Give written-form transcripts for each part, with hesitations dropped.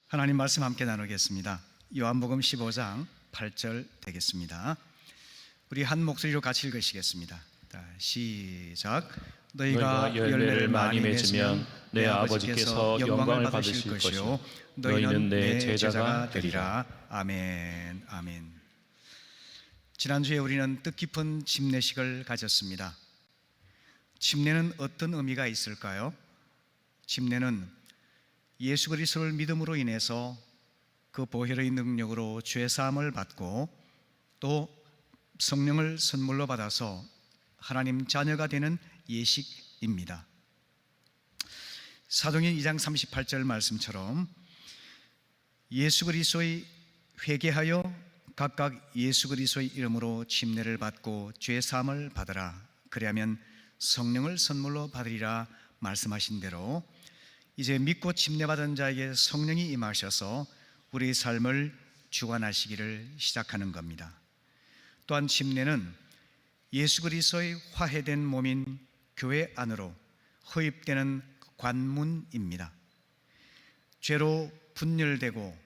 하나님 말씀 함께 나누겠습니다. 요한복음 15장 8절 되겠습니다. 우리 한 목소리로 같이 읽으시겠습니다. 시작. 너희가 열매를 많이 맺으면 내 아버지께서 영광을 받으실 것이요 너희는 내 제자가 되리라. 아멘. 아멘. 지난주에 우리는 뜻깊은 침례식을 가졌습니다. 침례는 어떤 의미가 있을까요? 침례는 예수 그리스도를 믿음으로 인해서 그 보혈의 능력으로 죄 사함을 받고 또 성령을 선물로 받아서 하나님 자녀가 되는 예식입니다. 사도행전 2장 38절 말씀처럼 예수 그리스도의 회개하여 각각 예수 그리스도의 이름으로 침례를 받고 죄 사함을 받으라. 그리하면 성령을 선물로 받으리라 말씀하신 대로 이제 믿고 침례받은 자에게 성령이 임하셔서 우리의 삶을 주관하시기를 시작하는 겁니다. 또한 침례는 예수 그리스도의 화해된 몸인 교회 안으로 허입되는 관문입니다. 죄로 분열되고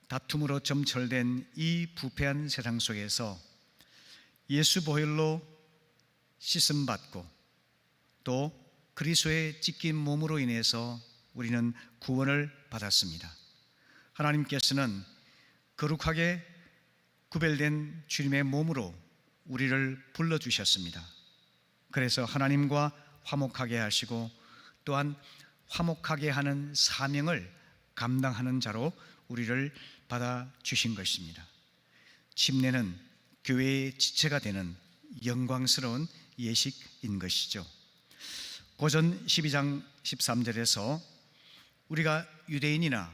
다툼으로 점철된 이 부패한 세상 속에서 예수 보혈로 씻음받고 또 그리스도의 찢긴 몸으로 인해서 우리는 구원을 받았습니다. 하나님께서는 거룩하게 구별된 주님의 몸으로 우리를 불러주셨습니다. 그래서 하나님과 화목하게 하시고 또한 화목하게 하는 사명을 감당하는 자로 우리를 받아주신 것입니다. 침례는 교회의 지체가 되는 영광스러운 예식인 것이죠. 고전 12장 13절에서 우리가 유대인이나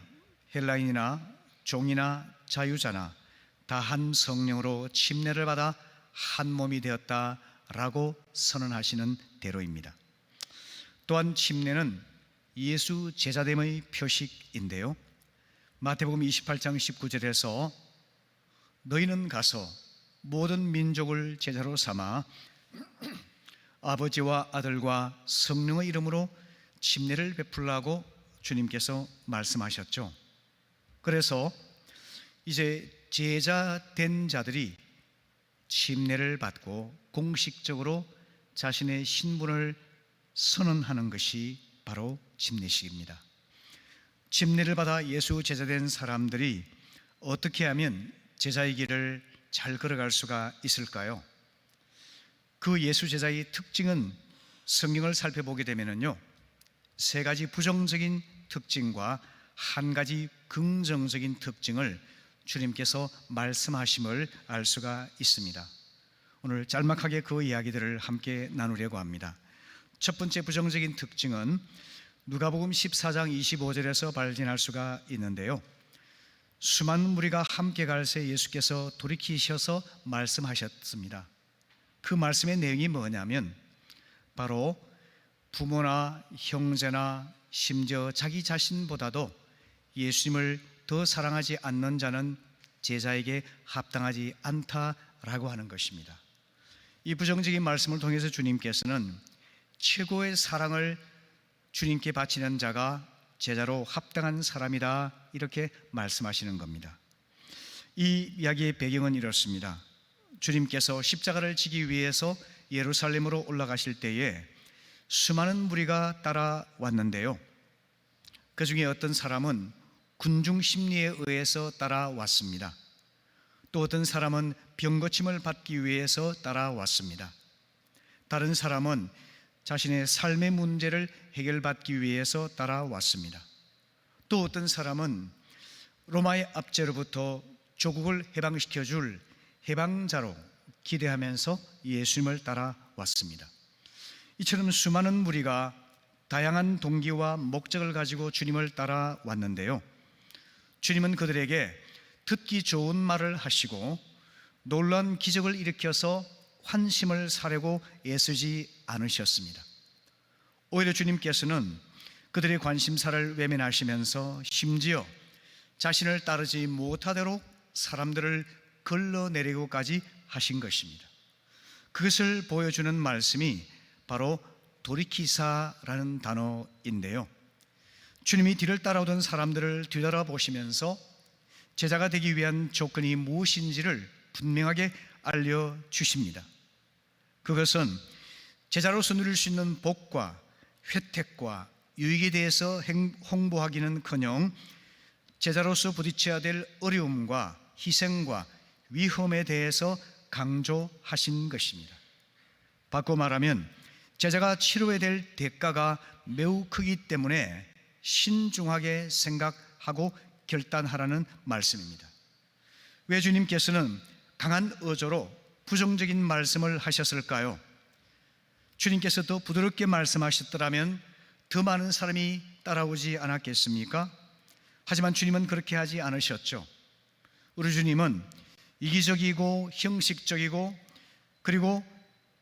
헬라인이나 종이나 자유자나 다 한 성령으로 침례를 받아 한 몸이 되었다라고 선언하시는 대로입니다. 또한 침례는 예수 제자됨의 표식인데요, 마태복음 28장 19절에서 너희는 가서 모든 민족을 제자로 삼아 아버지와 아들과 성령의 이름으로 침례를 베풀라고 주님께서 말씀하셨죠. 그래서 이제 제자 된 자들이 침례를 받고 공식적으로 자신의 신분을 선언하는 것이 바로 침례식입니다. 침례를 받아 예수 제자 된 사람들이 어떻게 하면 제자의 길을 잘 걸어갈 수가 있을까요? 그 예수 제자의 특징은 성경을 살펴보게 되면요, 세 가지 부정적인 특징과 한 가지 긍정적인 특징을 주님께서 말씀하심을 알 수가 있습니다. 오늘 짤막하게 그 이야기들을 함께 나누려고 합니다. 첫 번째 부정적인 특징은 누가복음 14장 25절에서 발견할 수가 있는데요, 수많은 무리가 함께 갈 새 예수께서 돌이키셔서 말씀하셨습니다. 그 말씀의 내용이 뭐냐면 바로 부모나 형제나 심지어 자기 자신보다도 예수님을 더 사랑하지 않는 자는 제자에게 합당하지 않다라고 하는 것입니다. 이 부정적인 말씀을 통해서 주님께서는 최고의 사랑을 주님께 바치는 자가 제자로 합당한 사람이다, 이렇게 말씀하시는 겁니다. 이 이야기의 배경은 이렇습니다. 주님께서 십자가를 지기 위해서 예루살렘으로 올라가실 때에 수많은 무리가 따라왔는데요, 그 중에 어떤 사람은 군중 심리에 의해서 따라왔습니다. 또 어떤 사람은 병고침을 받기 위해서 따라왔습니다. 다른 사람은 자신의 삶의 문제를 해결받기 위해서 따라왔습니다. 또 어떤 사람은 로마의 압제로부터 조국을 해방시켜 줄 해방자로 기대하면서 예수님을 따라왔습니다. 이처럼 수많은 무리가 다양한 동기와 목적을 가지고 주님을 따라왔는데요, 주님은 그들에게 듣기 좋은 말을 하시고 놀라운 기적을 일으켜서 환심을 사려고 애쓰지 않으셨습니다. 오히려 주님께서는 그들의 관심사를 외면하시면서 심지어 자신을 따르지 못하도록 사람들을 걸러내리고까지 하신 것입니다. 그것을 보여주는 말씀이 바로 돌이키사라는 단어인데요, 주님이 뒤를 따라오던 사람들을 뒤돌아보시면서 제자가 되기 위한 조건이 무엇인지를 분명하게 알려주십니다. 그것은 제자로서 누릴 수 있는 복과 혜택과 유익에 대해서 홍보하기는커녕 제자로서 부딪혀야 될 어려움과 희생과 위험에 대해서 강조하신 것입니다. 바꿔 말하면 제자가 치러야 될 대가가 매우 크기 때문에 신중하게 생각하고 결단하라는 말씀입니다. 왜 주님께서는 강한 어조로 부정적인 말씀을 하셨을까요? 주님께서 더 부드럽게 말씀하셨더라면 더 많은 사람이 따라오지 않았겠습니까? 하지만 주님은 그렇게 하지 않으셨죠. 우리 주님은 이기적이고 형식적이고 그리고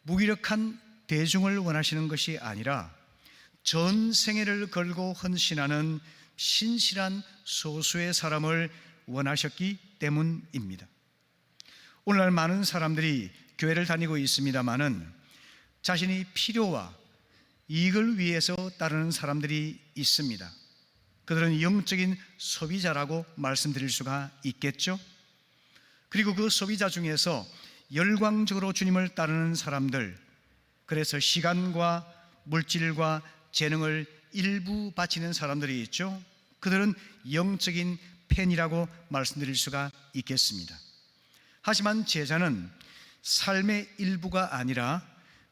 무기력한 대중을 원하시는 것이 아니라 전 생애를 걸고 헌신하는 신실한 소수의 사람을 원하셨기 때문입니다. 오늘날 많은 사람들이 교회를 다니고 있습니다마는 자신이 필요와 이익을 위해서 따르는 사람들이 있습니다. 그들은 영적인 소비자라고 말씀드릴 수가 있겠죠. 그리고 그 소비자 중에서 열광적으로 주님을 따르는 사람들, 그래서 시간과 물질과 재능을 일부 바치는 사람들이 있죠. 그들은 영적인 팬이라고 말씀드릴 수가 있겠습니다. 하지만 제자는 삶의 일부가 아니라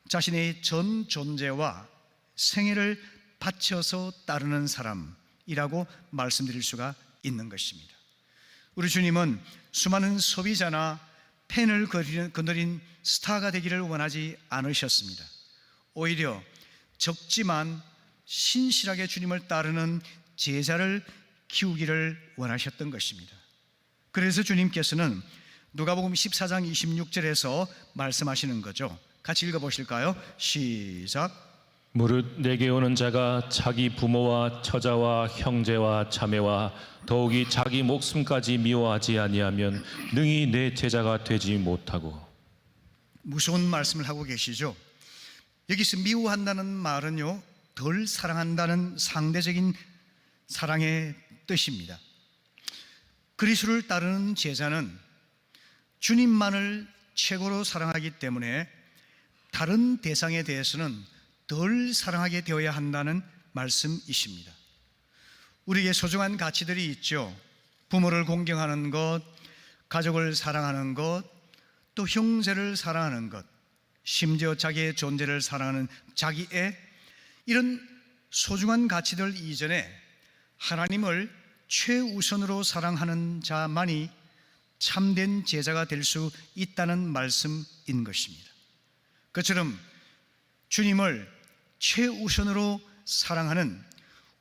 자신의 전 존재와 생애를 바쳐서 따르는 사람이라고 말씀드릴 수가 있는 것입니다. 우리 주님은 수많은 소비자나 팬을 거느린 스타가 되기를 원하지 않으셨습니다. 오히려 적지만 신실하게 주님을 따르는 제자를 키우기를 원하셨던 것입니다. 그래서 주님께서는 누가복음 14장 26절에서 말씀하시는 거죠. 같이 읽어보실까요? 시작. 무릇 내게 오는 자가 자기 부모와 처자와 형제와 자매와 더욱이 자기 목숨까지 미워하지 아니하면 능히 내 제자가 되지 못하고. 무서운 말씀을 하고 계시죠. 여기서 미워한다는 말은요, 덜 사랑한다는 상대적인 사랑의 뜻입니다. 그리스도를 따르는 제자는 주님만을 최고로 사랑하기 때문에 다른 대상에 대해서는 덜 사랑하게 되어야 한다는 말씀이십니다. 우리에게 소중한 가치들이 있죠. 부모를 공경하는 것, 가족을 사랑하는 것, 또 형제를 사랑하는 것, 심지어 자기의 존재를 사랑하는 자기의 이런 소중한 가치들 이전에 하나님을 최우선으로 사랑하는 자만이 참된 제자가 될 수 있다는 말씀인 것입니다. 그처럼 주님을 최우선으로 사랑하는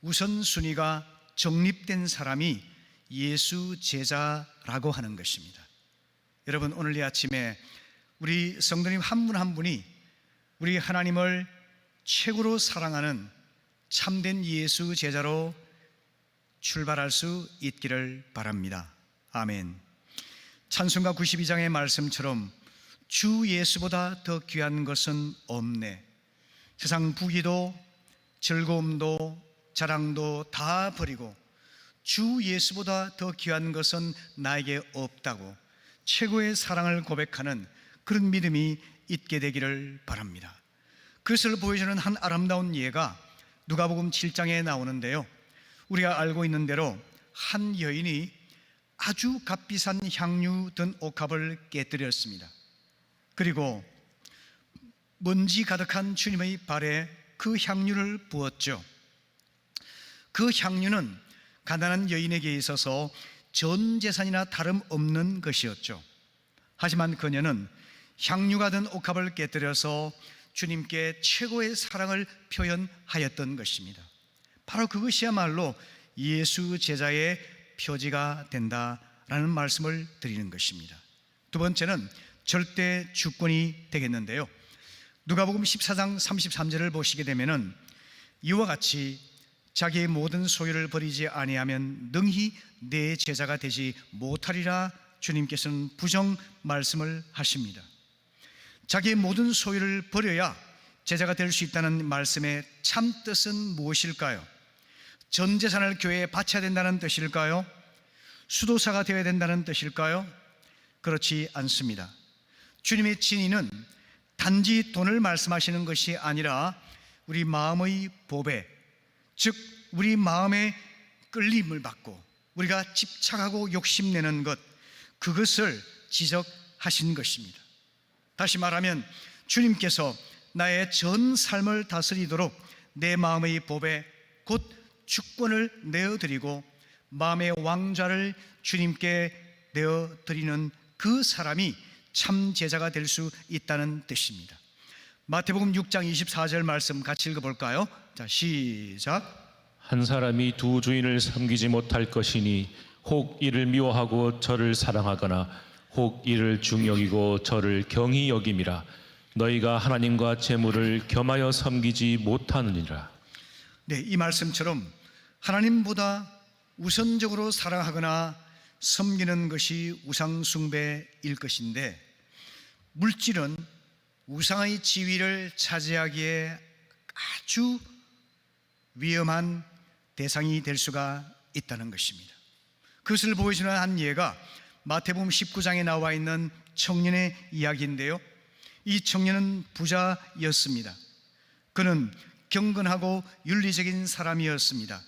우선순위가 정립된 사람이 예수 제자라고 하는 것입니다. 여러분, 오늘 이 아침에 우리 성도님 한 분 한 분이 우리 하나님을 최고로 사랑하는 참된 예수 제자로 출발할 수 있기를 바랍니다. 아멘. 찬송가 92장의 말씀처럼 주 예수보다 더 귀한 것은 없네. 세상 부귀도 즐거움도 자랑도 다 버리고 주 예수보다 더 귀한 것은 나에게 없다고 최고의 사랑을 고백하는 그런 믿음이 있게 되기를 바랍니다. 그것을 보여주는 한 아름다운 예가 누가복음 7장에 나오는데요, 우리가 알고 있는 대로 한 여인이 아주 값비싼 향유 든 옥합을 깨뜨렸습니다. 그리고 먼지 가득한 주님의 발에 그 향유를 부었죠. 그 향유는 가난한 여인에게 있어서 전 재산이나 다름없는 것이었죠. 하지만 그녀는 향유가 든 옥합을 깨뜨려서 주님께 최고의 사랑을 표현하였던 것입니다. 바로 그것이야말로 예수 제자의 표지가 된다라는 말씀을 드리는 것입니다. 두 번째는 절대 주권이 되겠는데요, 누가복음 14장 33절을 보시게 되면은 이와 같이 자기의 모든 소유를 버리지 아니하면 능히 내 제자가 되지 못하리라 주님께서는 부정 말씀을 하십니다. 자기의 모든 소유를 버려야 제자가 될 수 있다는 말씀의 참 뜻은 무엇일까요? 전 재산을 교회에 바쳐야 된다는 뜻일까요? 수도사가 되어야 된다는 뜻일까요? 그렇지 않습니다. 주님의 진의는 단지 돈을 말씀하시는 것이 아니라 우리 마음의 보배, 즉 우리 마음의 끌림을 받고 우리가 집착하고 욕심내는 것, 그것을 지적하신 것입니다. 다시 말하면 주님께서 나의 전 삶을 다스리도록 내 마음의 보배, 곧 주권을 내어드리고 마음의 왕좌를 주님께 내어드리는 그 사람이 참 제자가 될 수 있다는 뜻입니다. 마태복음 6장 24절 말씀 같이 읽어볼까요? 자, 시작. 한 사람이 두 주인을 섬기지 못할 것이니 혹 이를 미워하고 저를 사랑하거나 혹 이를 중여기고 저를 경히 여김이라. 너희가 하나님과 재물을 겸하여 섬기지 못하느니라. 네, 이 말씀처럼 하나님보다 우선적으로 사랑하거나 섬기는 것이 우상 숭배일 것인데, 물질은 우상의 지위를 차지하기에 아주 위험한 대상이 될 수가 있다는 것입니다. 그것을 보여주는 한 예가 마태복음 19장에 나와 있는 청년의 이야기인데요, 이 청년은 부자였습니다. 그는 경건하고 윤리적인 사람이었습니다.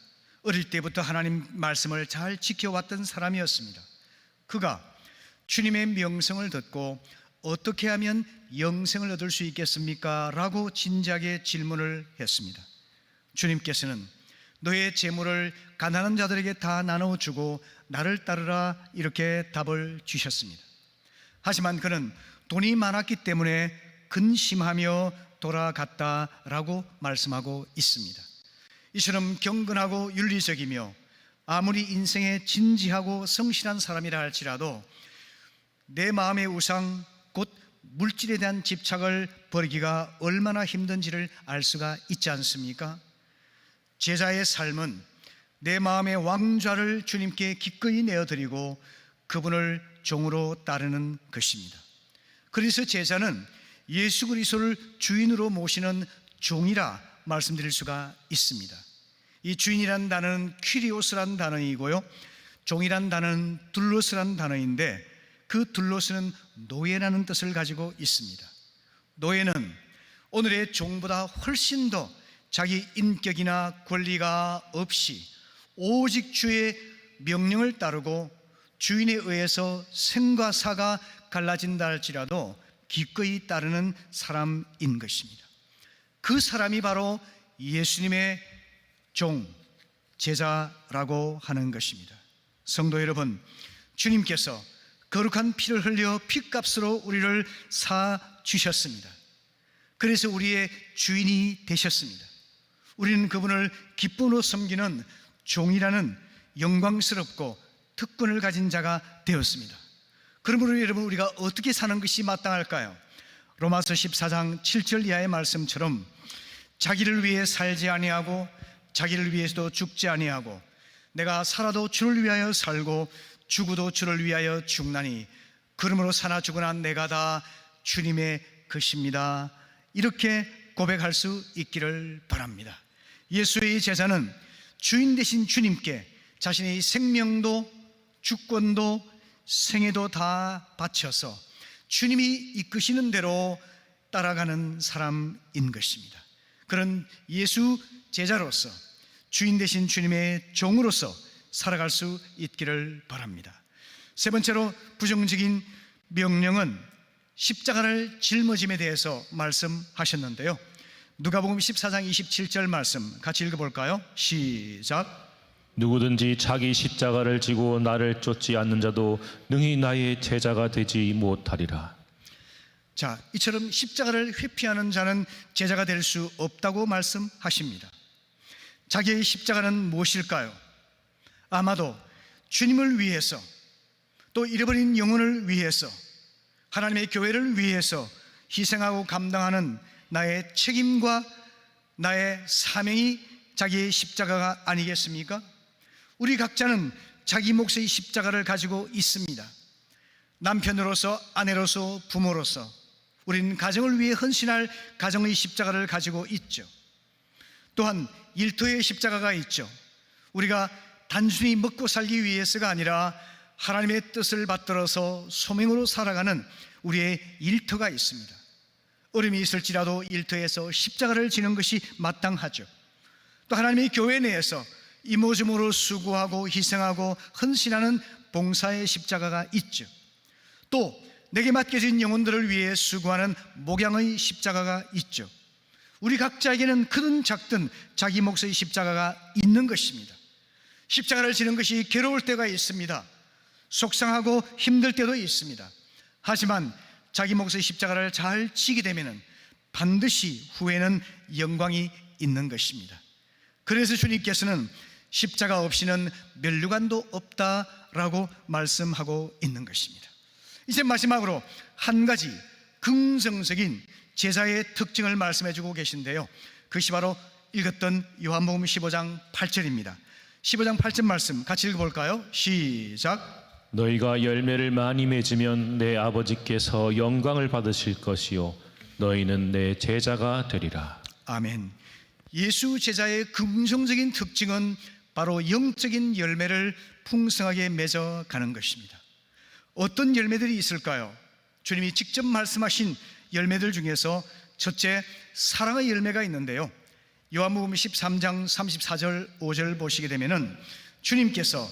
어릴 때부터 하나님 말씀을 잘 지켜왔던 사람이었습니다. 그가 주님의 명성을 듣고 어떻게 하면 영생을 얻을 수 있겠습니까? 라고 진지하게 질문을 했습니다. 주님께서는 너의 재물을 가난한 자들에게 다 나눠주고 나를 따르라, 이렇게 답을 주셨습니다. 하지만 그는 돈이 많았기 때문에 근심하며 돌아갔다라고 말씀하고 있습니다. 이처럼 경건하고 윤리적이며 아무리 인생에 진지하고 성실한 사람이라 할지라도 내 마음의 우상, 곧 물질에 대한 집착을 버리기가 얼마나 힘든지를 알 수가 있지 않습니까? 제자의 삶은 내 마음의 왕좌를 주님께 기꺼이 내어드리고 그분을 종으로 따르는 것입니다. 그래서 제자는 예수 그리스도를 주인으로 모시는 종이라 말씀드릴 수가 있습니다. 이 주인이란 단어는 퀴리오스란 단어이고요, 종이란 단어는 둘로스란 단어인데 그 둘로스는 노예라는 뜻을 가지고 있습니다. 노예는 오늘의 종보다 훨씬 더 자기 인격이나 권리가 없이 오직 주의 명령을 따르고 주인에 의해서 생과 사가 갈라진다 할지라도 기꺼이 따르는 사람인 것입니다. 그 사람이 바로 예수님의 종, 제자라고 하는 것입니다. 성도 여러분, 주님께서 거룩한 피를 흘려 피값으로 우리를 사 주셨습니다. 그래서 우리의 주인이 되셨습니다. 우리는 그분을 기쁨으로 섬기는 종이라는 영광스럽고 특권을 가진 자가 되었습니다. 그러므로 여러분, 우리가 어떻게 사는 것이 마땅할까요? 로마서 14장 7절 이하의 말씀처럼 자기를 위해 살지 아니하고 자기를 위해서도 죽지 아니하고 내가 살아도 주를 위하여 살고 죽어도 주를 위하여 죽나니 그러므로 사나 죽으나 내가 다 주님의 것입니다. 이렇게 고백할 수 있기를 바랍니다. 예수의 제자는 주인 되신 주님께 자신의 생명도 주권도 생애도 다 바쳐서 주님이 이끄시는 대로 따라가는 사람인 것입니다. 그런 예수 제자로서 주인 되신 주님의 종으로서 살아갈 수 있기를 바랍니다. 세 번째로 부정적인 명령은 십자가를 짊어짐에 대해서 말씀하셨는데요, 누가복음 14장 27절 말씀 같이 읽어볼까요? 시작. 누구든지 자기 십자가를 지고 나를 쫓지 않는 자도 능히 나의 제자가 되지 못하리라. 자, 이처럼 십자가를 회피하는 자는 제자가 될 수 없다고 말씀하십니다. 자기의 십자가는 무엇일까요? 아마도 주님을 위해서, 또 잃어버린 영혼을 위해서, 하나님의 교회를 위해서 희생하고 감당하는 나의 책임과 나의 사명이 자기의 십자가가 아니겠습니까? 우리 각자는 자기 몫의 십자가를 가지고 있습니다. 남편으로서, 아내로서, 부모로서 우리는 가정을 위해 헌신할 가정의 십자가를 가지고 있죠. 또한 일터의 십자가가 있죠. 우리가 단순히 먹고 살기 위해서가 아니라 하나님의 뜻을 받들어서 소명으로 살아가는 우리의 일터가 있습니다. 어려움이 있을지라도 일터에서 십자가를 지는 것이 마땅하죠. 또 하나님의 교회 내에서 이모저모로 수고하고 희생하고 헌신하는 봉사의 십자가가 있죠. 또 내게 맡겨진 영혼들을 위해 수고하는 목양의 십자가가 있죠. 우리 각자에게는 크든 작든 자기 몫의 십자가가 있는 것입니다. 십자가를 지는 것이 괴로울 때가 있습니다. 속상하고 힘들 때도 있습니다. 하지만 자기 몫의 십자가를 잘 지게 되면 반드시 후에는 영광이 있는 것입니다. 그래서 주님께서는 십자가 없이는 면류관도 없다라고 말씀하고 있는 것입니다. 이제 마지막으로 한 가지 긍정적인 제자의 특징을 말씀해 주고 계신데요, 그것이 바로 읽었던 요한복음 15장 8절입니다 15장 8절 말씀 같이 읽어볼까요? 시작. 너희가 열매를 많이 맺으면 내 아버지께서 영광을 받으실 것이요 너희는 내 제자가 되리라. 아멘. 예수 제자의 긍정적인 특징은 바로 영적인 열매를 풍성하게 맺어가는 것입니다. 어떤 열매들이 있을까요? 주님이 직접 말씀하신 열매들 중에서 첫째, 사랑의 열매가 있는데요, 요한복음 13장 34절 5절 보시게 되면은 주님께서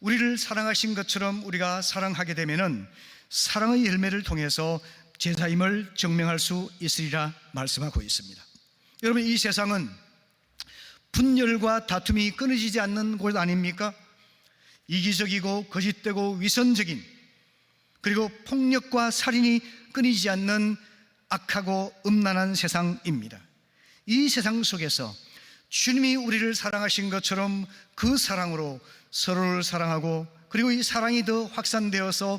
우리를 사랑하신 것처럼 우리가 사랑하게 되면은 사랑의 열매를 통해서 제자임을 증명할 수 있으리라 말씀하고 있습니다. 여러분, 이 세상은 분열과 다툼이 끊어지지 않는 곳 아닙니까? 이기적이고 거짓되고 위선적인, 그리고 폭력과 살인이 끊이지 않는 악하고 음란한 세상입니다. 이 세상 속에서 주님이 우리를 사랑하신 것처럼 그 사랑으로 서로를 사랑하고, 그리고 이 사랑이 더 확산되어서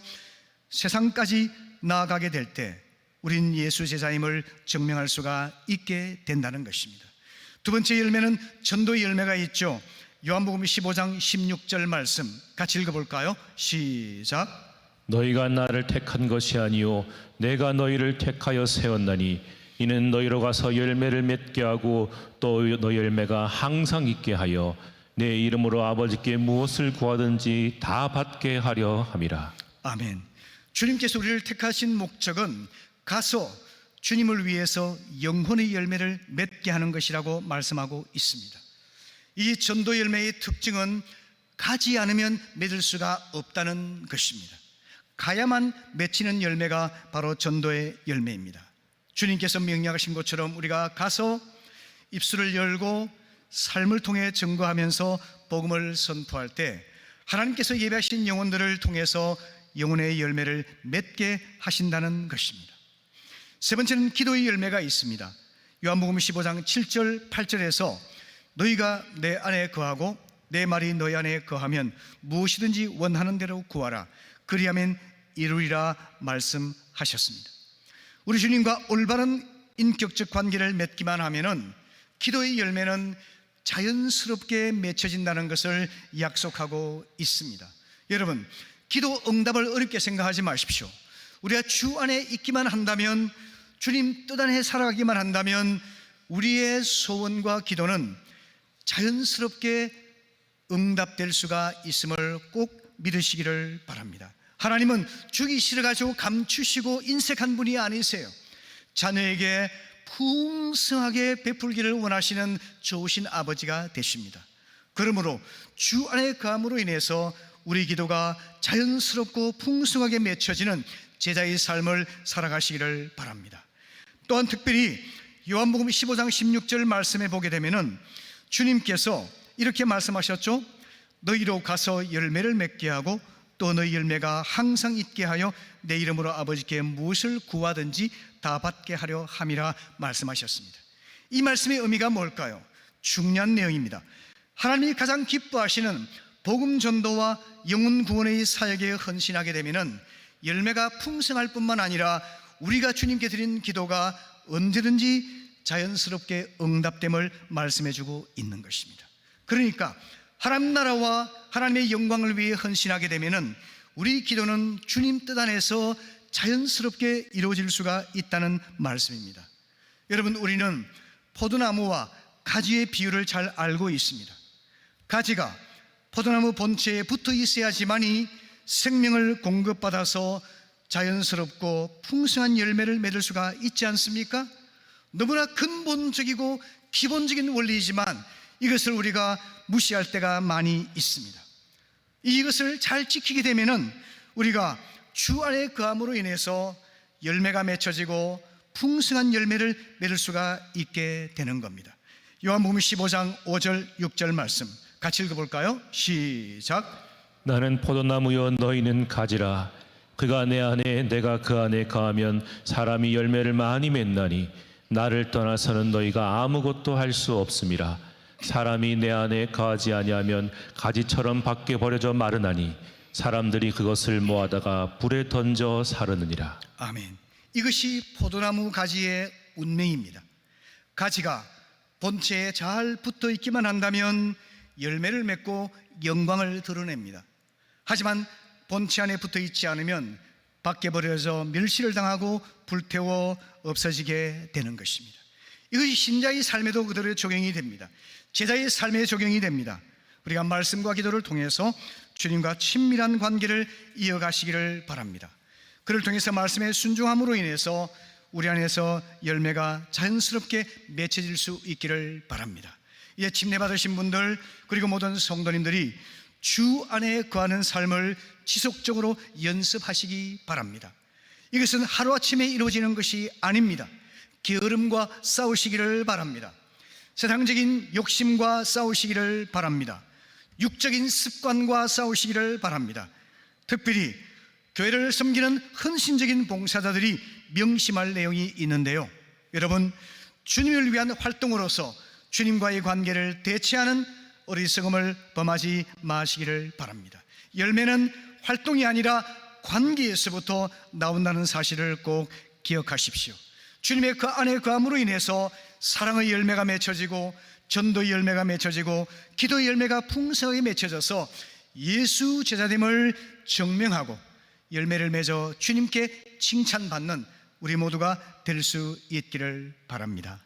세상까지 나아가게 될 때 우린 예수 제자임을 증명할 수가 있게 된다는 것입니다. 두 번째 열매는 전도의 열매가 있죠. 요한복음 15장 16절 말씀 같이 읽어볼까요? 시작. 너희가 나를 택한 것이 아니요 내가 너희를 택하여 세웠나니 이는 너희로 가서 열매를 맺게 하고 또 너희 열매가 항상 있게 하여 내 이름으로 아버지께 무엇을 구하든지 다 받게 하려 함이라. 아멘. 주님께서 우리를 택하신 목적은 가서 주님을 위해서 영혼의 열매를 맺게 하는 것이라고 말씀하고 있습니다. 이 전도 열매의 특징은 가지 않으면 맺을 수가 없다는 것입니다. 가야만 맺히는 열매가 바로 전도의 열매입니다. 주님께서 명령하신 것처럼 우리가 가서 입술을 열고 삶을 통해 증거하면서 복음을 선포할 때 하나님께서 예배하신 영혼들을 통해서 영혼의 열매를 맺게 하신다는 것입니다. 세 번째는 기도의 열매가 있습니다. 요한복음 15장 7절 8절에서 너희가 내 안에 거하고 내 말이 너희 안에 거하면 무엇이든지 원하는 대로 구하라 그리하면 이루리라 말씀하셨습니다. 우리 주님과 올바른 인격적 관계를 맺기만 하면은 기도의 열매는 자연스럽게 맺혀진다는 것을 약속하고 있습니다. 여러분, 기도 응답을 어렵게 생각하지 마십시오. 우리가 주 안에 있기만 한다면, 주님 뜻 안에 살아가기만 한다면 우리의 소원과 기도는 자연스럽게 응답될 수가 있음을 꼭 믿으시기를 바랍니다. 하나님은 주기 싫어가지고 감추시고 인색한 분이 아니세요. 자녀에게 풍성하게 베풀기를 원하시는 좋으신 아버지가 되십니다. 그러므로 주 안에 거함으로 인해서 우리 기도가 자연스럽고 풍성하게 맺혀지는 제자의 삶을 살아가시기를 바랍니다. 또한 특별히 요한복음 15장 16절 말씀에 보게 되면은 주님께서 이렇게 말씀하셨죠. 너희로 가서 열매를 맺게 하고 또 너희 열매가 항상 있게 하여 내 이름으로 아버지께 무엇을 구하든지 다 받게 하려 함이라 말씀하셨습니다. 이 말씀의 의미가 뭘까요? 중요한 내용입니다. 하나님이 가장 기뻐하시는 복음 전도와 영혼 구원의 사역에 헌신하게 되면은 열매가 풍성할 뿐만 아니라 우리가 주님께 드린 기도가 언제든지 자연스럽게 응답됨을 말씀해주고 있는 것입니다. 그러니까 하나님 나라와 하나님의 영광을 위해 헌신하게 되면은 우리 기도는 주님 뜻 안에서 자연스럽게 이루어질 수가 있다는 말씀입니다. 여러분, 우리는 포도나무와 가지의 비유를 잘 알고 있습니다. 가지가 포도나무 본체에 붙어 있어야지만이 생명을 공급받아서 자연스럽고 풍성한 열매를 맺을 수가 있지 않습니까? 너무나 근본적이고 기본적인 원리이지만 이것을 우리가 무시할 때가 많이 있습니다. 이것을 잘 지키게 되면은 우리가 주 안에 거함으로 인해서 열매가 맺혀지고 풍성한 열매를 맺을 수가 있게 되는 겁니다. 요한복음 15장 5절 6절 말씀 같이 읽어볼까요? 시작. 나는 포도나무여 너희는 가지라. 그가 내 안에 내가 그 안에 거하면 사람이 열매를 많이 맺나니 나를 떠나서는 너희가 아무것도 할 수 없음이라. 사람이 내 안에 거하지 아니하면 가지처럼 밖에 버려져 마르나니 사람들이 그것을 모아다가 불에 던져 사르느니라. 아멘. 이것이 포도나무 가지의 운명입니다. 가지가 본체에 잘 붙어 있기만 한다면 열매를 맺고 영광을 드러냅니다. 하지만 본체 안에 붙어 있지 않으면 밖에 버려져 멸시를 당하고 불태워 없어지게 되는 것입니다. 이것이 신자의 삶에도 그대로 적용이 됩니다. 제자의 삶에 적용이 됩니다. 우리가 말씀과 기도를 통해서 주님과 친밀한 관계를 이어가시기를 바랍니다. 그를 통해서 말씀에 순종함으로 인해서 우리 안에서 열매가 자연스럽게 맺혀질 수 있기를 바랍니다. 이제 침례 받으신 분들 그리고 모든 성도님들이 주 안에 거하는 삶을 지속적으로 연습하시기 바랍니다. 이것은 하루아침에 이루어지는 것이 아닙니다. 게으름과 싸우시기를 바랍니다. 세상적인 욕심과 싸우시기를 바랍니다. 육적인 습관과 싸우시기를 바랍니다. 특별히 교회를 섬기는 헌신적인 봉사자들이 명심할 내용이 있는데요. 여러분, 주님을 위한 활동으로서 주님과의 관계를 대체하는 어리석음을 범하지 마시기를 바랍니다. 열매는 활동이 아니라 관계에서부터 나온다는 사실을 꼭 기억하십시오. 주님의 그 안에 거함으로 인해서 사랑의 열매가 맺혀지고 전도의 열매가 맺혀지고 기도의 열매가 풍성하게 맺혀져서 예수 제자됨을 증명하고 열매를 맺어 주님께 칭찬받는 우리 모두가 될 수 있기를 바랍니다.